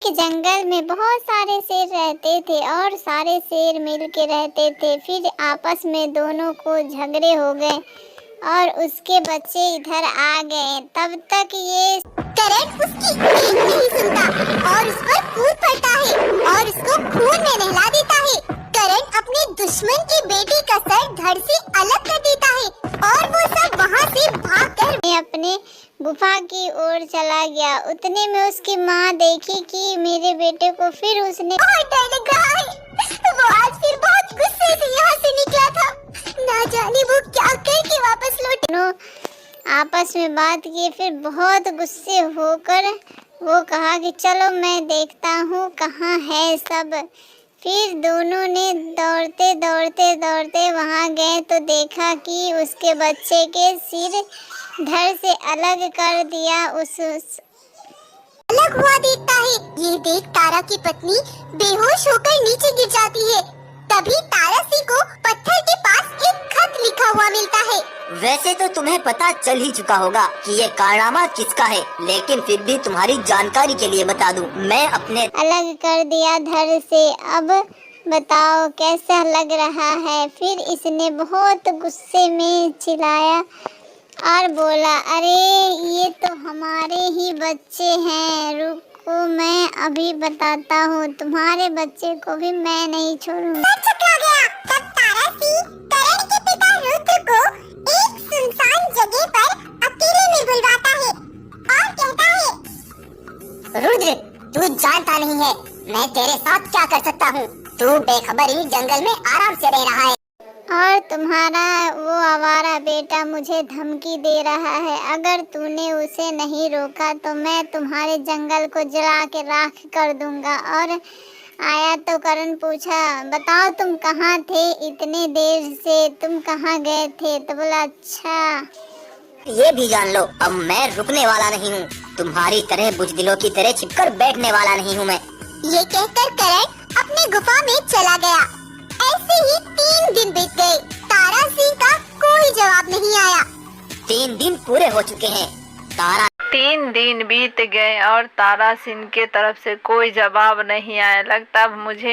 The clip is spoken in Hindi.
कि जंगल में बहुत सारे शेर रहते थे और सारे शेर मिल के रहते थे। फिर आपस में दोनों को झगड़े हो गए और उसके बच्चे इधर आ गए। तब तक ये करण उसकी एक नहीं सुनता और उस पर कूद पड़ता है और उसको खून में नहला देता है। करण अपने दुश्मन की बेटी का सर धड़ से अलग कर देता है और वो सब वहाँ से भागकर अपने गुफा की ओर चला गया। उतने में उसकी माँ देखी कि मेरे बेटे को फिर उसने बहुत डर लगा है। वो आज फिर बहुत गुस्से से यहाँ से निकला था। ना जाने वो क्या करके वापस लौट। दोनों आपस में बात किए। फिर बहुत गुस्से होकर वो कहा कि चलो मैं देखता हूँ कहाँ है सब। फिर दोनों ने दौड़ते वहाँ गए तो देखा कि उसके बच्चे के सिर धड़ से अलग कर दिया। अलग हुआ देखता है। ये देख तारा की पत्नी बेहोश होकर नीचे गिर जाती है। तभी तारा सिंह को पत्थर के पास एक खत लिखा हुआ मिलता है। वैसे तो तुम्हें पता चल ही चुका होगा कि ये कारनामा किसका है, लेकिन फिर भी तुम्हारी जानकारी के लिए बता दूं, मैं अपने अलग कर दिया धड़ से। अब बताओ कैसा लग रहा है। फिर इसने बहुत गुस्से में चिल्लाया और बोला, अरे ये तो हमारे ही बच्चे हैं। रुको मैं अभी बताता हूँ, तुम्हारे बच्चे को भी मैं नहीं छोड़ूंगा। तब तारा सिंह करण के पिता रुद्र को एक सुनसान जगह पर अकेले में बुलवाता है और कहता है, रुद्र तू जानता नहीं है मैं तेरे साथ क्या कर सकता हूँ। तू बेखबर ही जंगल में आराम से रह रहा है और तुम्हारा वो आवारा बेटा मुझे धमकी दे रहा है। अगर तूने उसे नहीं रोका तो मैं तुम्हारे जंगल को जला के राख कर दूंगा। और आया तो करण पूछा, बताओ तुम कहाँ थे इतने देर से, तुम कहाँ गए थे? तो बोला, अच्छा ये भी जान लो अब मैं रुकने वाला नहीं हूँ। तुम्हारी तरह बुजदिलों की तरह छिपकर बैठने वाला नहीं हूँ मैं। ये कहकर करण अपनी गुफा में चला गया। ऐसे ही 3 दिन बीत गए। तारा सिंह का कोई जवाब नहीं आया। 3 दिन पूरे हो चुके हैं। 3 दिन बीत गए और तारा सिंह के तरफ से कोई जवाब नहीं आया। लगता मुझे